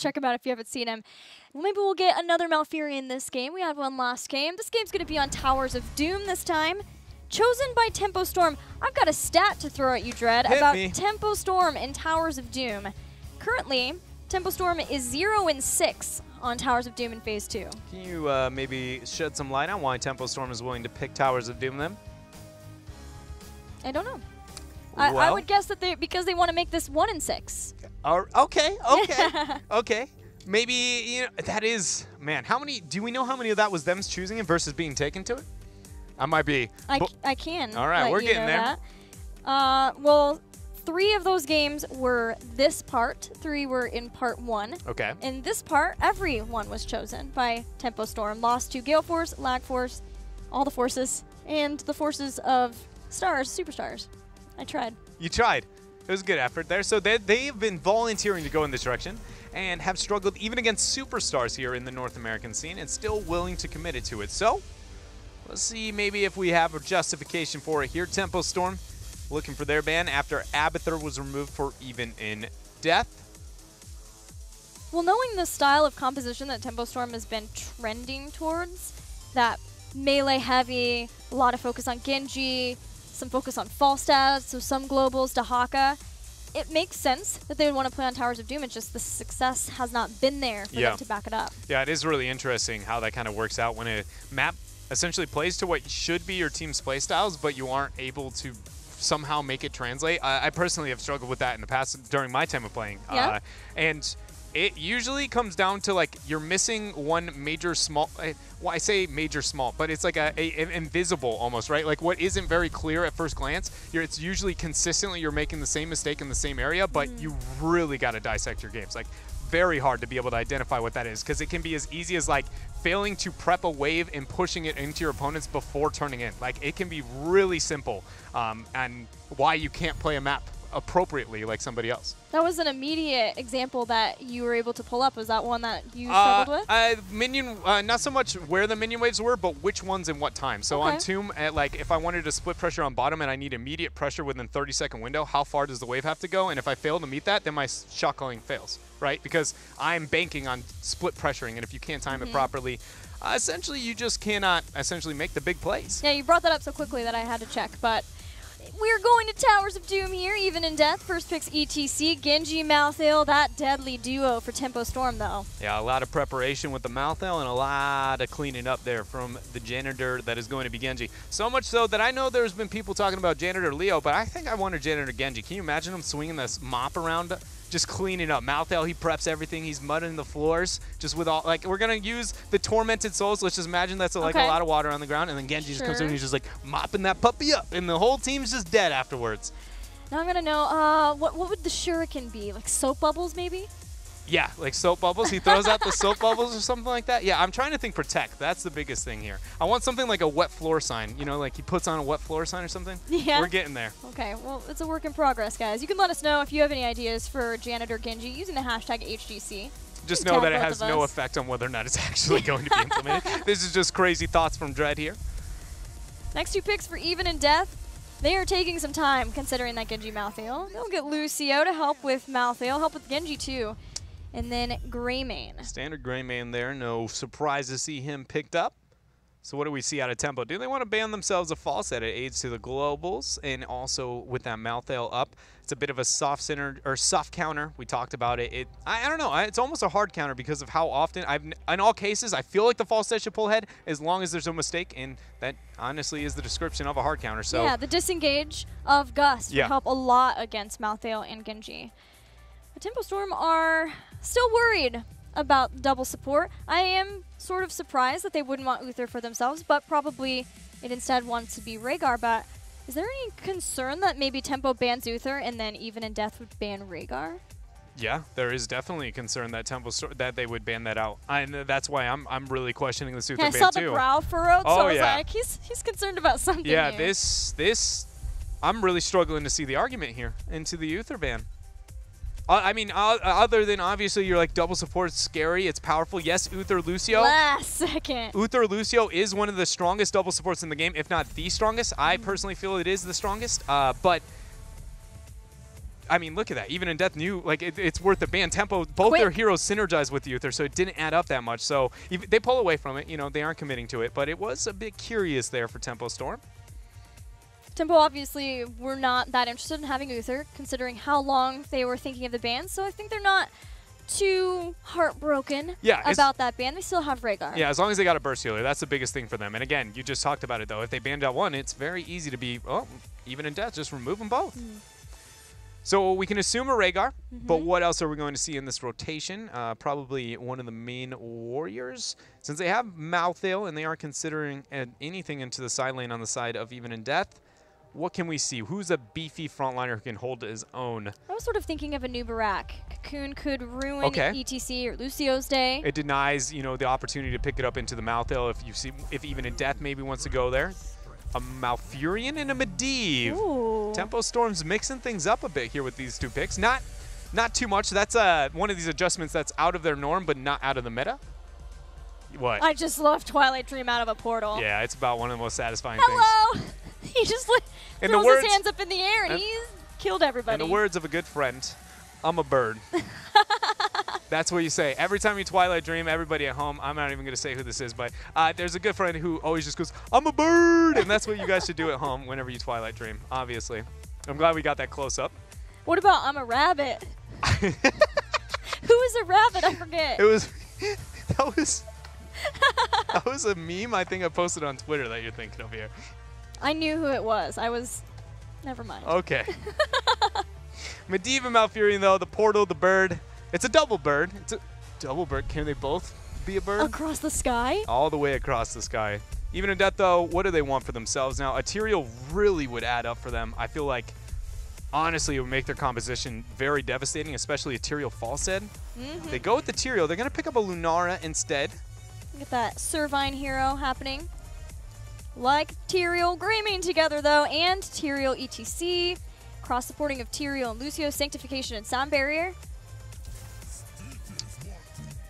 check him out if you haven't seen him. Maybe we'll get another Malfurion this game. We had one last game. This game's going to be on Towers of Doom this time. Chosen by Tempo Storm. I've got a stat to throw at you, Dread, about Tempo Storm in Towers of Doom. Currently, Tempo Storm is 0-6 on Towers of Doom in Phase 2. Can you maybe shed some light on why Tempo Storm is willing to pick Towers of Doom then? I don't know. I would guess that because they want to make this 1-6. Okay. Okay. Maybe, you know, that is, man, how many, do we know how many of that was them choosing it versus being taken to it? I might be. I can. All right, we're getting there. Well, 3 of those games were this part. 3 were in part 1. Okay. In this part, everyone was chosen by Tempo Storm. Lost to Gale Force, Lag Force, all the forces, and the forces of stars, superstars. I tried. You tried. It was a good effort there. So they've been volunteering to go in this direction and have struggled even against superstars here in the North American scene and still willing to commit it to it. So let's see maybe if we have a justification for it here. Tempo Storm looking for their ban after Abathur was removed for Even in Death. Well, knowing the style of composition that Tempo Storm has been trending towards, that melee heavy, a lot of focus on Genji, some focus on Falstad, so some globals, Dahaka, it makes sense that they would want to play on Towers of Doom. It's just the success has not been there for them to back it up. Yeah, it is really interesting how that kind of works out when a map essentially plays to what should be your team's playstyles, but you aren't able to somehow make it translate. I personally have struggled with that in the past during my time of playing. Yeah. And it usually comes down to, like, you're missing one major small, well, I say major small, but it's like an invisible almost, right? Like what isn't very clear at first glance, it's usually consistently you're making the same mistake in the same area, but you really got to dissect your games. Like, very hard to be able to identify what that is, because it can be as easy as like failing to prep a wave and pushing it into your opponents before turning in. Like, it can be really simple, and why you can't play a map appropriately like somebody else. That was an immediate example that you were able to pull up. Was that one that you struggled with? Minion, not so much where the minion waves were, but which ones and what time. So on Tomb, like if I wanted to split pressure on bottom and I need immediate pressure within 30-second window, how far does the wave have to go? And if I fail to meet that, then my shot calling fails, right? Because I'm banking on split pressuring, and if you can't time it properly, essentially you just cannot essentially make the big plays. Yeah, you brought that up so quickly that I had to check, but we're going to Towers of Doom here, Even in Death. First picks ETC, Genji, Malthael, that deadly duo for Tempo Storm, though. Yeah, a lot of preparation with the Malthael and a lot of cleaning up there from the janitor that is going to be Genji. So much so that I know there's been people talking about janitor Leo, but I think I wanted janitor Genji. Can you imagine him swinging this mop around, just cleaning up? Malthael, he preps everything. He's mudding the floors just with all, like, we're going to use the Tormented Souls. Let's just imagine that's like a lot of water on the ground, and then Genji just comes in and he's just like mopping that puppy up, and the whole team's just dead afterwards. Now I'm going to know, what would the shuriken be? Like soap bubbles, maybe? Yeah, like soap bubbles. He throws out the soap bubbles or something like that. Yeah, I'm trying to think protect. That's the biggest thing here. I want something like a wet floor sign. You know, like he puts on a wet floor sign or something. Yeah. We're getting there. Okay, well, it's a work in progress, guys. You can let us know if you have any ideas for janitor Genji using the hashtag HGC. Just know that it has no effect on whether or not it's actually going to be implemented. This is just crazy thoughts from Dread here. Next 2 picks for Even in Death. They are taking some time considering that Genji Malthael. They'll get Lucio to help with Malthael, help with Genji too. And then Greymane. Standard Greymane there. No surprise to see him picked up. So what do we see out of Tempo? Do they want to ban themselves a false that it aids to the globals, and also with that Malthael up, it's a bit of a soft center or soft counter. We talked about it. I don't know. It's almost a hard counter because of how often in all cases I feel like the false set should pull ahead as long as there's no mistake, and that honestly is the description of a hard counter. So yeah, the disengage of Gust would help a lot against Malthael and Genji. But Tempo Storm are still worried about double support. I am sort of surprised that they wouldn't want Uther for themselves, but probably it instead wants to be Rhaegar. But is there any concern that maybe Tempo bans Uther and then Even in Death would ban Rhaegar? Yeah, there is definitely a concern that that they would ban that out. And that's why I'm really questioning this Uther ban too. I saw the brow furrowed, so I was like, he's concerned about something. Yeah, here. this I'm really struggling to see the argument here into the Uther ban. I mean, other than obviously you're like double support, it's scary, it's powerful. Yes, Uther Lucio. Last second. Uther Lucio is one of the strongest double supports in the game, if not the strongest. I personally feel it is the strongest. But I mean, look at that. Even in Death knew, like, it's worth the ban. Tempo, both their heroes synergize with the Uther, so it didn't add up that much. So they pull away from it. You know, they aren't committing to it. But it was a bit curious there for Tempo Storm. Tempo obviously were not that interested in having Uther, considering how long they were thinking of the ban. So I think they're not too heartbroken about that ban. They still have Rhaegar. Yeah, as long as they got a burst healer, that's the biggest thing for them. And again, you just talked about it, though. If they banned out one, it's very easy to be, oh, even in Death, just remove them both. So we can assume a Rhaegar, but what else are we going to see in this rotation? Probably one of the main warriors. Since they have Malthael and they are considering anything into the side lane on the side of Even in Death, what can we see? Who's a beefy frontliner who can hold his own? I was sort of thinking of a new Barak. Cocoon could ruin ETC or Lucio's day. It denies, you know, the opportunity to pick it up into the Malthael if Even in Death maybe wants to go there. A Malfurion and a Medivh. Ooh. Tempo Storm's mixing things up a bit here with these two picks. Not too much. That's one of these adjustments that's out of their norm, but not out of the meta. What? I just love Twilight Dream out of a portal. Yeah, it's about one of the most satisfying things. He just throws his hands up in the air and he's killed everybody. In the words of a good friend, I'm a bird. That's what you say. Every time you Twilight Dream, everybody at home, I'm not even going to say who this is, but there's a good friend who always just goes, I'm a bird! And that's what you guys should do at home whenever you Twilight Dream, obviously. I'm glad we got that close up. What about I'm a rabbit? Who is a rabbit? I forget. It was, that was a meme I think I posted on Twitter that you're thinking of here. I knew who it was. Never mind. Okay. Medivh and Malfurion, though, the portal, the bird. It's a double bird. It's a double bird. Can they both be a bird? Across the sky? All the way across the sky. Even in Death, though, what do they want for themselves now? Ethereal really would add up for them. I feel like, honestly, it would make their composition very devastating, especially Ethereal Falsehead. They go with Ethereal. They're going to pick up a Lunara instead. Get that Servine hero happening. Like Tyrael Greymane together, though, and Tyrael ETC. Cross-supporting of Tyrael and Lucio, Sanctification and Sound Barrier.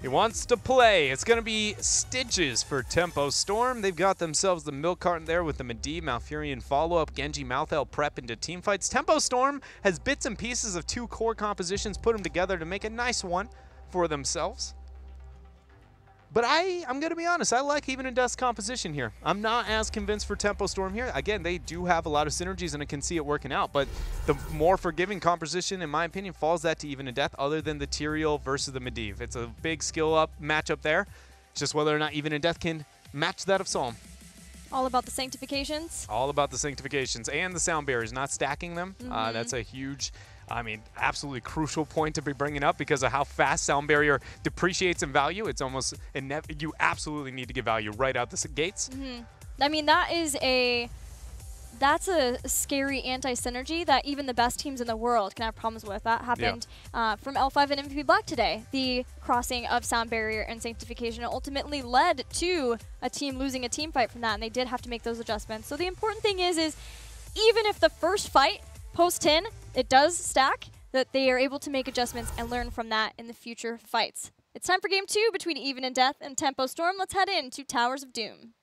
He wants to play. It's going to be Stitches for Tempo Storm. They've got themselves the milk carton there with the Medivh, Malfurion follow-up, Genji, Malthael prep into team fights. Tempo Storm has bits and pieces of two core compositions, put them together to make a nice one for themselves. But I'm going to be honest, I like Even in Death's composition here. I'm not as convinced for Tempo Storm here. Again, they do have a lot of synergies and I can see it working out, but the more forgiving composition, in my opinion, falls that to Even in Death other than the Tyrael versus the Medivh. It's a big skill up matchup there. It's just whether or not Even in Death can match that of Psalm. All about the sanctifications? All about the sanctifications and the sound barriers, not stacking them. That's a huge... I mean, absolutely crucial point to be bringing up because of how fast Sound Barrier depreciates in value. It's almost, you absolutely need to get value right out the gates. I mean, that's a scary anti-synergy that even the best teams in the world can have problems with. That happened from L5 and MVP Black today. The crossing of Sound Barrier and Sanctification ultimately led to a team losing a team fight from that, and they did have to make those adjustments. So the important thing is even if the first fight post-10, it does stack, that they are able to make adjustments and learn from that in the future fights. It's time for Game 2 between Even in Death and Tempo Storm. Let's head into Towers of Doom.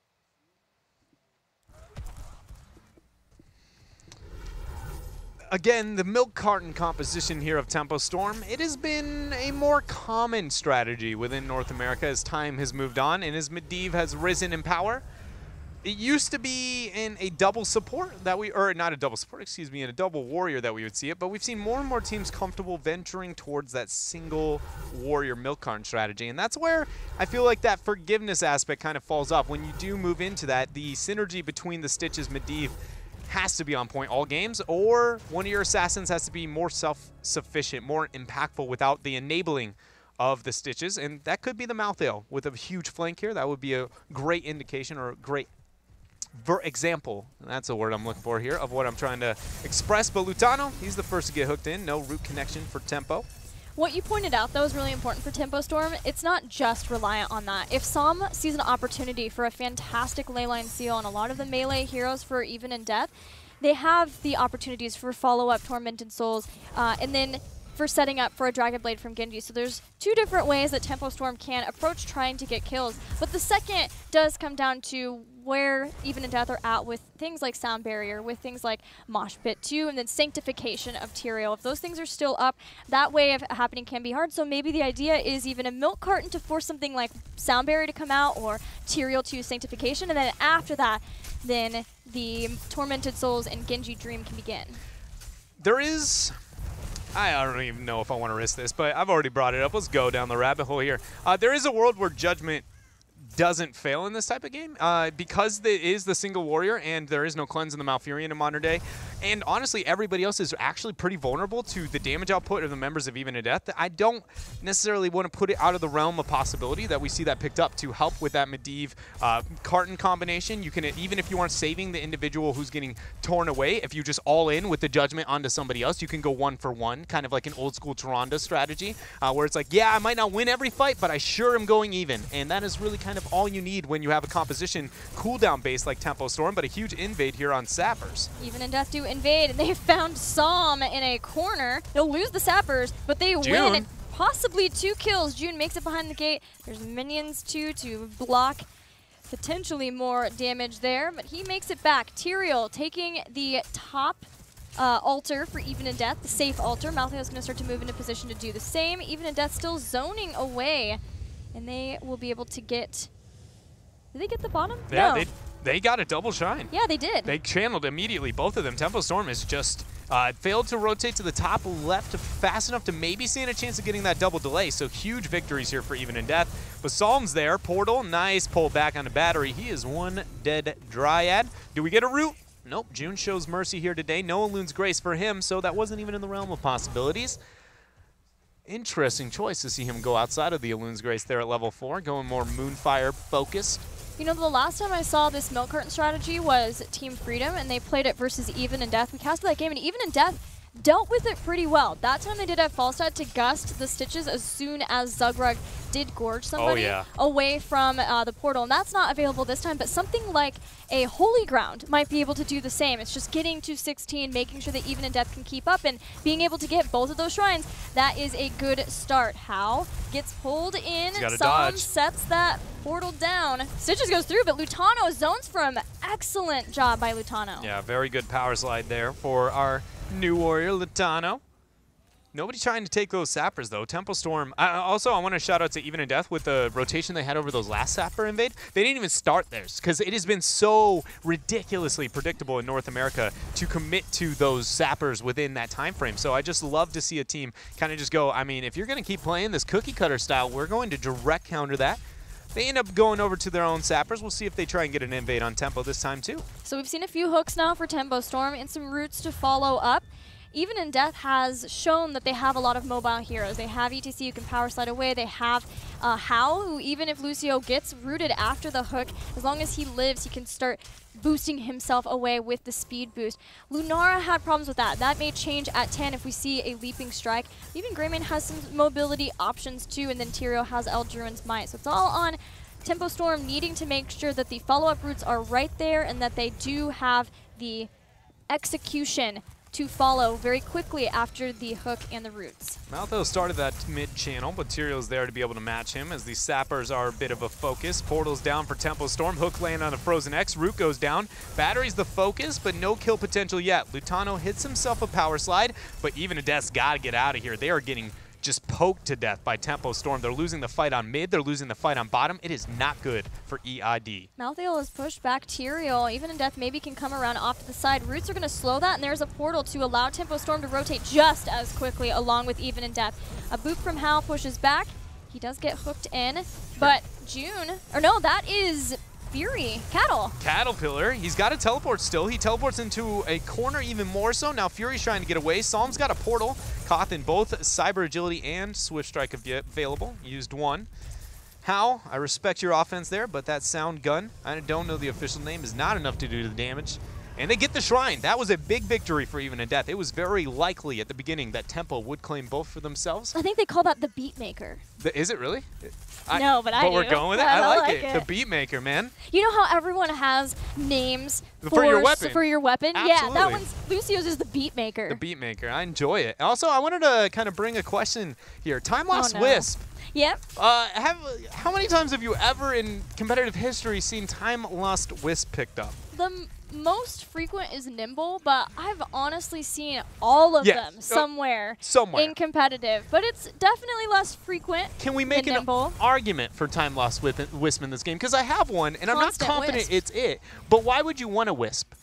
Again, the milk carton composition here of Tempo Storm, it has been a more common strategy within North America as time has moved on and as Medivh has risen in power. It used to be in a double support that not a double support, excuse me, in a double warrior that we would see it, but we've seen more and more teams comfortable venturing towards that single warrior milk carton strategy, and that's where I feel like that forgiveness aspect kind of falls off. When you do move into that, the synergy between the Stitches Medivh has to be on point all games, or one of your assassins has to be more self-sufficient, more impactful without the enabling of the Stitches, and that could be the Malthael with a huge flank here. That would be a great indication or a great example, that's the word I'm looking for here, of what I'm trying to express. But Lutano, he's the first to get hooked in. No root connection for Tempo. What you pointed out, though, is really important for Tempo Storm. It's not just reliant on that. If Psalm sees an opportunity for a fantastic leyline seal on a lot of the melee heroes for Even in Death, they have the opportunities for follow-up Tormented Souls, and then for setting up for a Dragon Blade from Genji. So there's two different ways that Tempo Storm can approach trying to get kills. But the second does come down to where Even and Death are at with things like Sound Barrier, with things like Mosh Pit 2, and then Sanctification of Tyrael. If those things are still up, that way of happening can be hard. So maybe the idea is even a Milk Carton to force something like Sound Barrier to come out, or Tyrael to Sanctification, and then after that, then the Tormented Souls and Genji Dream can begin. There is... I don't even know if I want to risk this, but I've already brought it up. Let's go down the rabbit hole here. There is a world where Judgment doesn't fail in this type of game because it is the single warrior and there is no cleanse in the Malfurion in modern day. And honestly, everybody else is actually pretty vulnerable to the damage output of the members of Even and Death. I don't necessarily want to put it out of the realm of possibility that we see that picked up to help with that Medivh Carton combination. You can, even if you aren't saving the individual who's getting torn away, if you just all in with the Judgment onto somebody else, you can go 1-for-1, kind of like an old school Tyrande strategy, where it's like, yeah, I might not win every fight, but I sure am going even. And that is really kind of all you need when you have a composition cooldown base like Tempo Storm, but a huge invade here on Sappers. Even and Death do invade, and they found Psalm in a corner. They'll lose the Sappers, but they win possibly 2 kills. June makes it behind the gate. There's minions too to block potentially more damage there, but he makes it back. Tyrael taking the top altar for Even and Death, the safe altar. Malthael's going to start to move into position to do the same. Even and Death still zoning away, and they will be able to get... Did they get the bottom? Yeah, no. They got a double shine. Yeah, they did. They channeled immediately, both of them. Tempo Storm is just failed to rotate to the top left fast enough to maybe stand a chance of getting that double delay. So huge victories here for Even and Death. But Psalm's there. Portal, nice pull back on the battery. He is one dead Dryad. Do we get a root? Nope. June shows mercy here today. No Elun's Grace for him, so that wasn't even in the realm of possibilities. Interesting choice to see him go outside of the Elun's Grace there at level 4, going more Moonfire focused. You know, the last time I saw this Milk Carton strategy was Team Freedom, and they played it versus Even and Death. We casted that game, and Even and Death dealt with it pretty well. That time they did have Falstad to gust the Stitches as soon as Zugrug did gorge somebody away from the portal, and that's not available this time, but something like a Holy Ground might be able to do the same. It's just getting to 16, making sure that Even and Death can keep up, and being able to get both of those shrines, that is a good start. How gets pulled in, Psalm sets that portal down. Stitches goes through, but Lutano zones for him. Excellent job by Lutano. Yeah, very good power slide there for our new warrior, Lutano. Nobody trying to take those Sappers, though. Tempo Storm. Also, I want to shout out to Even and Death with the rotation they had over those last Sapper invade. They didn't even start theirs because it has been so ridiculously predictable in North America to commit to those Sappers within that time frame. So I just love to see a team kind of just go, I mean, if you're going to keep playing this cookie cutter style, we're going to direct counter that. They end up going over to their own Sappers. We'll see if they try and get an invade on Tempo this time, too. So we've seen a few hooks now for Tempo Storm and some roots to follow up. Even and Death has shown that they have a lot of mobile heroes. They have ETC who can power slide away. They have Hao, who even if Lucio gets rooted after the hook, as long as he lives, he can start boosting himself away with the speed boost. Lunara had problems with that. That may change at 10 if we see a leaping strike. Even Greymane has some mobility options too, and then Tyrael has Eldruin's Might. So it's all on Tempo Storm needing to make sure that the follow-up roots are right there and that they do have the execution to follow very quickly after the hook and the roots. Malthael started that mid-channel, but Tyrael's there to be able to match him as the Sappers are a bit of a focus. Portal's down for Tempo Storm. Hook land on a Frozen X. Root goes down. Battery's the focus, but no kill potential yet. Lutano hits himself a power slide, but Even and Death's got to get out of here. They are getting just poked to death by Tempo Storm. They're losing the fight on mid. They're losing the fight on bottom. It is not good for EID. Malthael has pushed back Tyrael. Even and Death maybe can come around off to the side. Roots are going to slow that, and there's a portal to allow Tempo Storm to rotate just as quickly along with Even and Death. A boop from Hal pushes back. He does get hooked in, but June, or no, that is Fury. Caterpillar. He's got a teleport still. He teleports into a corner even more so. Now Fury's trying to get away. Psalm's got a portal. Koth in both Cyber Agility and Swift Strike available. Used one. Hal, I respect your offense there, but that sound gun, I don't know the official name, is not enough to do the damage. And they get the Shrine. That was a big victory for Even in Death. It was very likely at the beginning that Tempo would claim both for themselves. I think they call that the Beat Maker. Is it really? No, but I do. But we're going with it? I like it. The Beat Maker, man. You know how everyone has names for your weapon? For your weapon? Absolutely. Yeah, that one's Lucio's is the Beat Maker. The Beat Maker. I enjoy it. Also, I wanted to kind of bring a question here. Time Lost Wisp. Yep. How many times have you ever in competitive history seen Time Lost Wisp picked up? The most frequent is Nimble, but I've honestly seen all of them somewhere in competitive. But it's definitely less frequent. Can we make an argument for Time Lost Wisp in this game? Because I have one, and I'm not confident it's it. But why would you want a Wisp?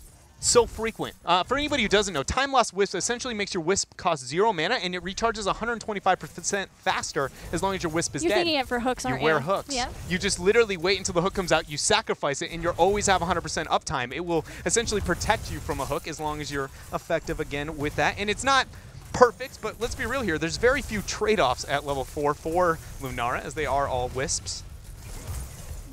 So frequent. For anybody who doesn't know, Time Lost Wisp essentially makes your Wisp cost 0 mana, and it recharges 125% faster as long as your Wisp is dead. You're thinking it for hooks, aren't you? You wear hooks. Yeah. You just literally wait until the hook comes out, you sacrifice it, and you always have 100% uptime. It will essentially protect you from a hook as long as you're effective again with that. And it's not perfect, but let's be real here. There's very few trade-offs at level 4 for Lunara, as they are all Wisps.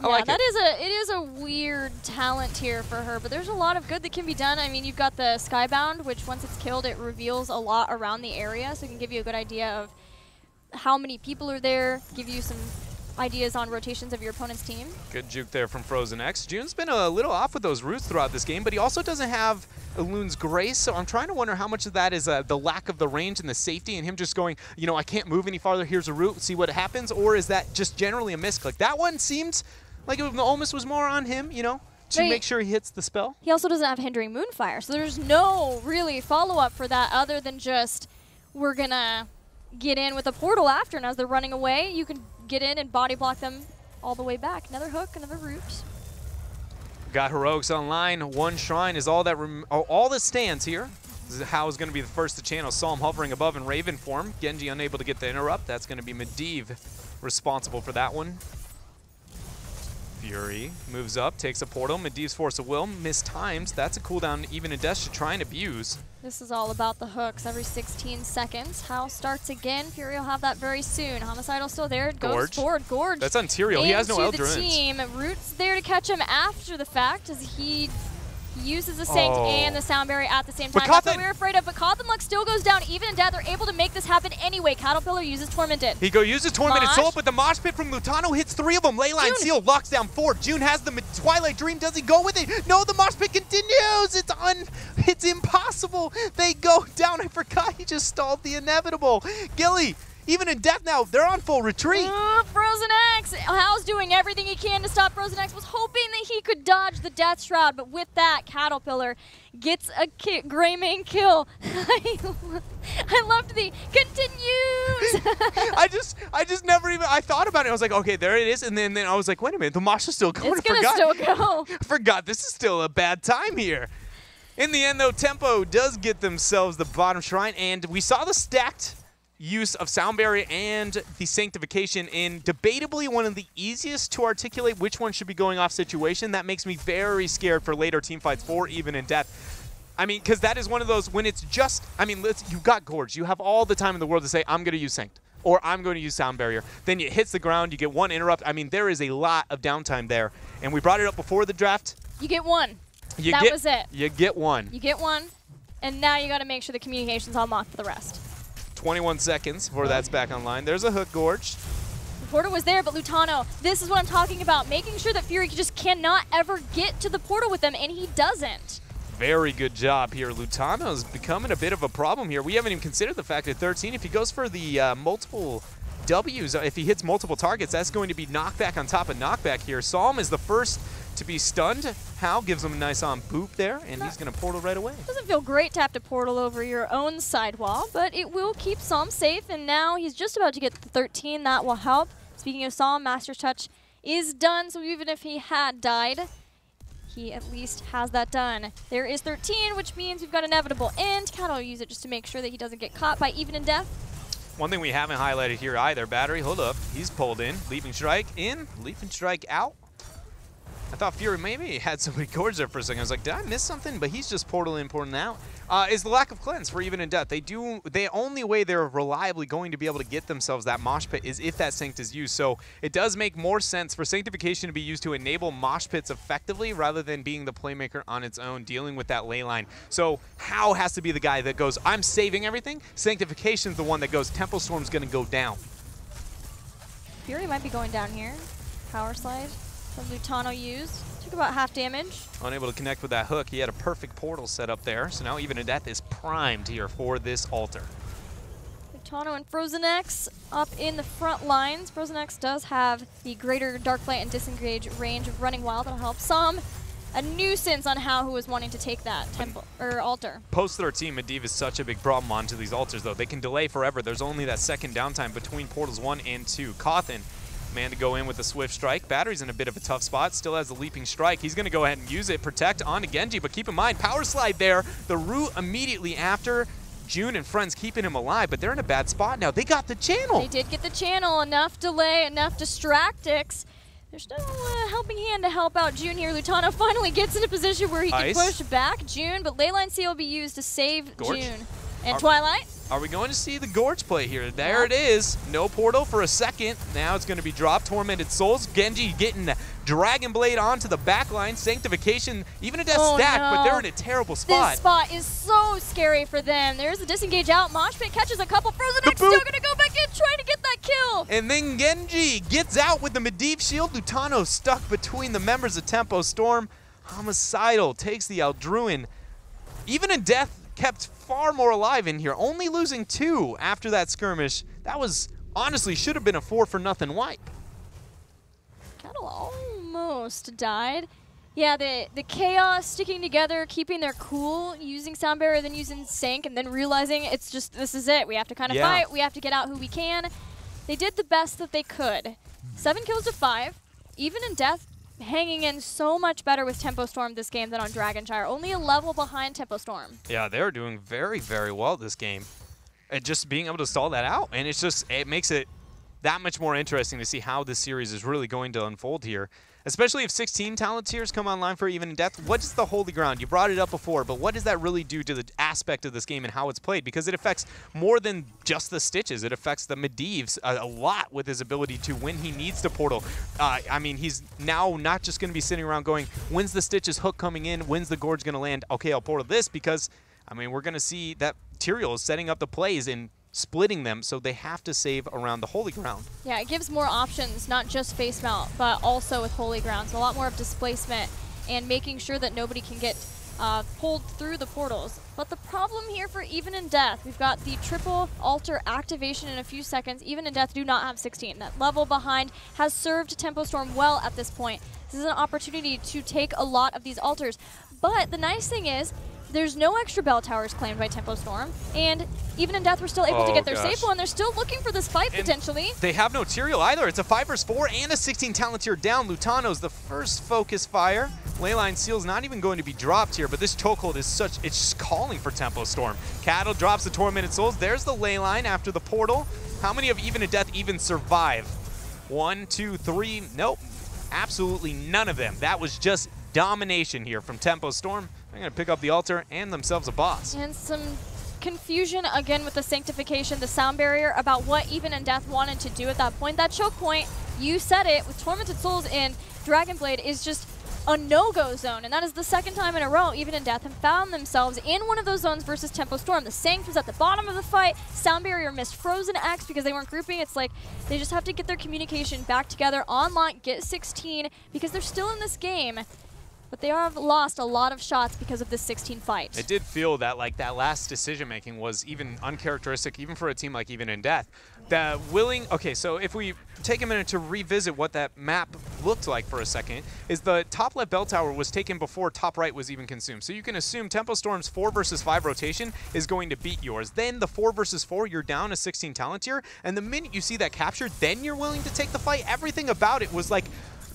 Yeah, it is a weird talent here for her, but there's a lot of good that can be done. I mean, you've got the Skybound, which once it's killed, it reveals a lot around the area, so it can give you a good idea of how many people are there, give you some ideas on rotations of your opponent's team. Good juke there from Frozen X. June's been a little off with those roots throughout this game, but he also doesn't have Loon's Grace, so I'm trying to wonder how much of that is the lack of the range and the safety and him just going, you know, I can't move any farther, here's a root, see what happens, or is that just generally a misclick? That one seems like it almost was more on him, you know, to make sure he hits the spell. He also doesn't have Hindering Moonfire, so there's no really follow-up for that other than just we're going to get in with a portal after, and as they're running away, you can get in and body block them all the way back. Another hook, another root. Got Heroics online. One Shrine is all that all that stands here. How is going to be the first to channel. Saw him hovering above in Raven form. Genji unable to get the interrupt. That's going to be Medivh responsible for that one. Fury moves up, takes a portal. Medivh's Force of Will mistimes. That's a cooldown Even in Death should try and abuse. This is all about the hooks every 16 seconds. House starts again. Fury will have that very soon. Homicidal still there. Goes forward. Gorge. That's on Tyrael. He has no Eldritch. The team. Root's there to catch him after the fact as he uses the Sanct and the Sound Barrier at the same time. That's what we were afraid of, but Cotton Luck still goes down. Even in Death, they're able to make this happen anyway. Caterpillar uses Tormented. He uses Tormented Soul, but the Mosh Pit from Lutano hits 3 of them. Leyline Seal locks down 4. June has the Twilight Dream. Does he go with it? No, the Mosh Pit continues. It's impossible. They go down. I forgot he just stalled the inevitable. Gilly, Even in Death now, they're on full retreat. Frozen X! Hal's doing everything he can to stop Frozen X. Was hoping that he could dodge the Death Shroud, but with that, Caterpillar gets a Greymane kill. I loved the continues. I just never even, I thought about it. I was like, okay, there it is. And then I was like, wait a minute, the Mosh is still going. It's going to still go. I forgot, this is still a bad time here. In the end, though, Tempo does get themselves the bottom shrine, and we saw the stacked use of Sound Barrier and the Sanctification in debatably one of the easiest to articulate which one should be going off situation. That makes me very scared for later team fights for Even in Death. I mean, because that is one of those when it's just, I mean, you've got Gorge. You have all the time in the world to say, I'm going to use Sanct, or I'm going to use Sound Barrier. Then it hits the ground, you get one interrupt. I mean, there is a lot of downtime there. And we brought it up before the draft. You get one. That was it. You get one. You get one, and now you got to make sure the communication's unlocked for the rest. 21 seconds before that's back online. There's a hook, Gorge. The portal was there, but Lutano, this is what I'm talking about. Making sure that Fury just cannot ever get to the portal with them, and he doesn't. Very good job here. Lutano's becoming a bit of a problem here. We haven't even considered the fact that 13, if he goes for the multiple W's, if he hits multiple targets, that's going to be knockback on top of knockback here. Psalm is the first to be stunned. Hal gives him a nice on boop there, and he's going to portal right away. Doesn't feel great to have to portal over your own sidewall, but it will keep Psalm safe, and now he's just about to get the 13. That will help. Speaking of Psalm, Master's Touch is done, so even if he had died, he at least has that done. There is 13, which means we've got Inevitable End. Cat will use it just to make sure that he doesn't get caught by Even in Death. One thing we haven't highlighted here either, Battery, hold up. He's pulled in. Leaping Strike in, Leaping Strike out. I thought Fury maybe had somebody gorge there for a second. I was like, did I miss something? But he's just portal in, portal out. Is the lack of cleanse for Even in Death. The only way they're reliably going to be able to get themselves that mosh pit is if that Sanct is used. So it does make more sense for Sanctification to be used to enable mosh pits effectively rather than being the playmaker on its own, dealing with that ley line. So How has to be the guy that goes, I'm saving everything. Sanctification's the one that goes, Tempo Storm's going to go down. Fury might be going down here. Power slide that Lutano used. Took about half damage. Unable to connect with that hook. He had a perfect portal set up there. So now Even in Death is primed here for this altar. Lutano and Frozen X up in the front lines. Frozen X does have the greater Dark Flight and Disengage range of running wild. That'll help some. A nuisance on How, who was wanting to take that temple or altar. Post 13, Medivh is such a big problem onto these altars, though. They can delay forever. There's only that second downtime between portals 1 and 2. Cawthon, man to go in with the Swift Strike. Battery's in a bit of a tough spot. Still has the Leaping Strike. He's going to go ahead and use it. Protect onto Genji, but keep in mind, Power Slide there. The root immediately after. June and friends keeping him alive, but they're in a bad spot now. They got the channel. They did get the channel. Enough delay, enough distractics. There's no helping hand to help out June here. Lutano finally gets in a position where he can push back June, but Leyline Seal will be used to save June. And Twilight? Are we going to see the Gorge play here? There it is. No portal for a second. Now it's going to be dropped. Tormented Souls. Genji getting Dragon Blade onto the back line. Sanctification, Even in Death stacked, but they're in a terrible spot. This spot is so scary for them. There's a disengage out. Mosh Pit catches a couple. Frozen X still going to go back in, trying to get that kill. And then Genji gets out with the Medivh shield. Lutano stuck between the members of Tempo Storm. Homicidal takes the Aldruin. Even in Death kept far more alive in here, only losing 2 after that skirmish. That was, honestly, should have been a 4-for-nothing wipe. Cattle almost died. Yeah, the chaos sticking together, keeping their cool, using Sound Barrier, then using Sank, and then realizing it's just, this is it. We have to kind of fight. We have to get out who we can. They did the best that they could. 7 kills to 5. Even in Death, hanging in so much better with Tempo Storm this game than on Dragonshire. Only a level behind Tempo Storm. Yeah, they're doing very, very well this game. And just being able to stall that out. And it's just, it makes it that much more interesting to see how this series is really going to unfold here. Especially if 16 talent tiers come online for Even in Death. What is the holy ground? You brought it up before, but what does that really do to the aspect of this game and how it's played? Because it affects more than just the Stitches. It affects the Medivhs a lot with his ability to, when he needs to portal. I mean, he's now not just going to be sitting around going, when's the Stitches hook coming in? When's the Gorge going to land? Okay, I'll portal this, because, I mean, we're going to see that Tyrael is setting up the plays and splitting them, so they have to save around the holy ground. Yeah, it gives more options, not just face mount, but also with holy ground. So a lot more of displacement and making sure that nobody can get pulled through the portals. But the problem here for Even in Death, we've got the triple altar activation in a few seconds. Even in Death do not have 16. That level behind has served Tempo Storm well at this point. This is an opportunity to take a lot of these altars. But the nice thing is, there's no extra bell towers claimed by Tempo Storm, and Even in Death, we're still able to get their safe one. They're still looking for this fight, and potentially. They have no Tyrael either. It's a 5 vs 4 and a 16 talent tier down. Lutano's the first focus fire. Leyline Seal's not even going to be dropped here, but this chokehold is such, it's just calling for Tempo Storm. Cattle drops the Tormented Souls. There's the Leyline after the portal. How many of Even in Death even survive? 1, 2, 3, nope. Absolutely none of them. That was just domination here from Tempo Storm. They're going to pick up the altar and themselves a boss. And some confusion again with the Sanctification, the Sound Barrier, about what Even in Death wanted to do at that point. That choke point, you said it, with Tormented Souls and Dragon Blade is just a no-go zone. And that is the second time in a row Even in Death have found themselves in one of those zones versus Tempo Storm. The Sanct was at the bottom of the fight. Sound Barrier missed Frozen X because they weren't grouping. It's like they just have to get their communication back together online, get 16, because they're still in this game. But they have lost a lot of shots because of this 16 fight. It did feel that like that last decision-making was even uncharacteristic, even for a team like Even in Death. Okay, so if we take a minute to revisit what that map looked like for a second, is the top left bell tower was taken before top right was even consumed. So you can assume Tempo Storm's 4 vs 5 rotation is going to beat yours. Then the 4 vs 4, you're down a 16 talent tier, and the minute you see that captured, then you're willing to take the fight. Everything about it was like,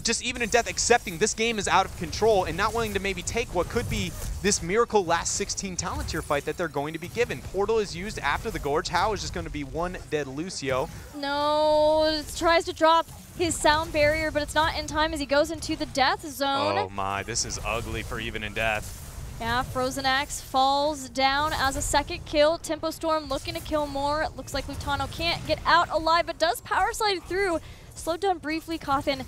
just Even in Death accepting this game is out of control and not willing to maybe take what could be this miracle last 16 talent tier fight that they're going to be given. Portal is used after the Gorge. How is just going to be one dead Lucio. No, tries to drop his sound barrier, but it's not in time as he goes into the death zone. Oh my, this is ugly for Even in Death. Yeah, Frozen Axe falls down as a second kill. Tempo Storm looking to kill more. It looks like Lutano can't get out alive, but does power slide through. Slowed down briefly, Cawthon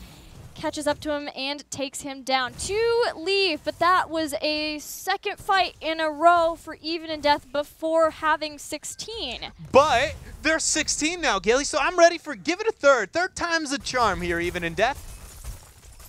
catches up to him and takes him down. 2 leave, but that was a second fight in a row for Even in Death before having 16. But they're 16 now, Gailey, so I'm ready for give it a third. Third time's a charm here, Even in Death.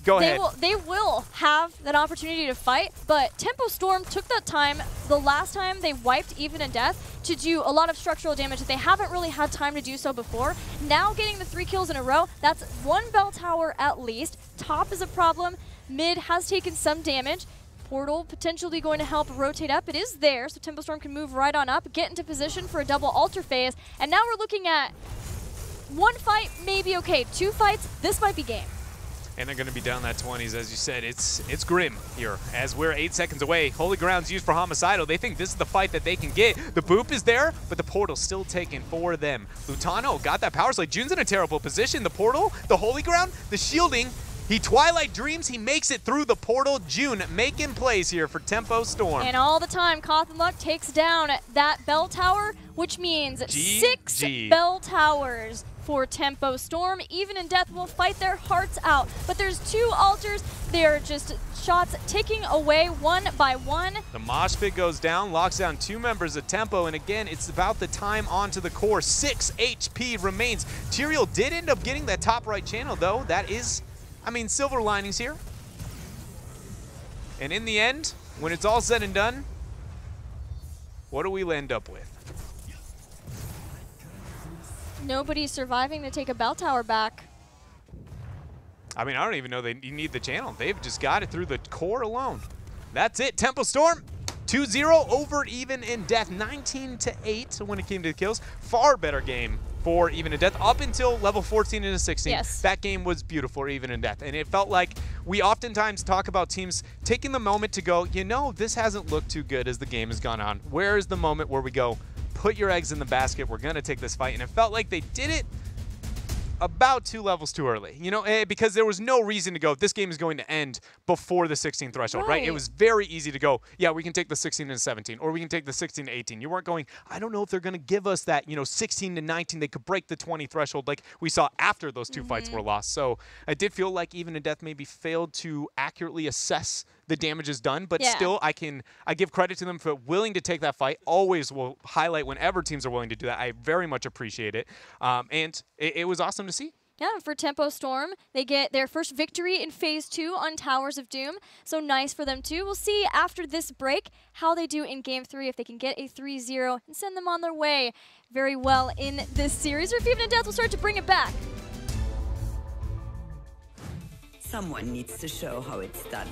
Go ahead. They will have that opportunity to fight, but Tempo Storm took that time the last time they wiped Even in Death to do a lot of structural damage that they haven't really had time to do so before. Now getting the 3 kills in a row, that's 1 bell tower at least. Top is a problem. Mid has taken some damage. Portal potentially going to help rotate up. It is there, so Tempo Storm can move right on up, get into position for a double altar phase, and now we're looking at 1 fight, maybe okay. 2 fights, this might be game. And they're going to be down that 20s, as you said. It's grim here, as we're 8 seconds away. Holy Ground's used for Homicidal. They think this is the fight that they can get. The boop is there, but the portal's still taken for them. Lutano got that power slide. June's in a terrible position. The portal, the Holy Ground, the shielding. He Twilight Dreams. He makes it through the portal. June making plays here for Tempo Storm. And all the time, Cawthon Luck takes down that bell tower, which means 6 bell towers for Tempo Storm. Even in Death will fight their hearts out. But there's 2 altars. They're just shots ticking away one by one. The mosh pit goes down, locks down 2 members of Tempo, and again, it's about the time onto the core. 6 HP remains. Tyrael did end up getting that top right channel, though. That is, I mean, silver linings here. And in the end, when it's all said and done, what do we end up with? Nobody's surviving to take a bell tower back. I mean, I don't even know they need the channel. They've just got it through the core alone. That's it. Tempo Storm 2-0 over Even in Death. 19-8 when it came to the kills. Far better game for Even in Death up until level 14 into 16. Yes. That game was beautiful for Even in Death. And it felt like we oftentimes talk about teams taking the moment to go, you know, this hasn't looked too good as the game has gone on. Where is the moment where we go, put your eggs in the basket, we're going to take this fight? And it felt like they did it about 2 levels too early, you know, because there was no reason to go, this game is going to end before the 16 threshold, right? It was very easy to go, yeah, we can take the 16 and 17, or we can take the 16 to 18. You weren't going, I don't know if they're going to give us that, you know, 16 to 19, they could break the 20 threshold like we saw after those 2 fights were lost. So I did feel like Even in Death maybe failed to accurately assess the damage is done, but still I give credit to them for willing to take that fight. Always will highlight whenever teams are willing to do that. I very much appreciate it. And it was awesome to see. Yeah, for Tempo Storm, they get their first victory in Phase 2 on Towers of Doom. So nice for them too. We'll see after this break how they do in Game 3, if they can get a 3-0 and send them on their way very well in this series, or if Even in Death will start to bring it back. Someone needs to show how it's done.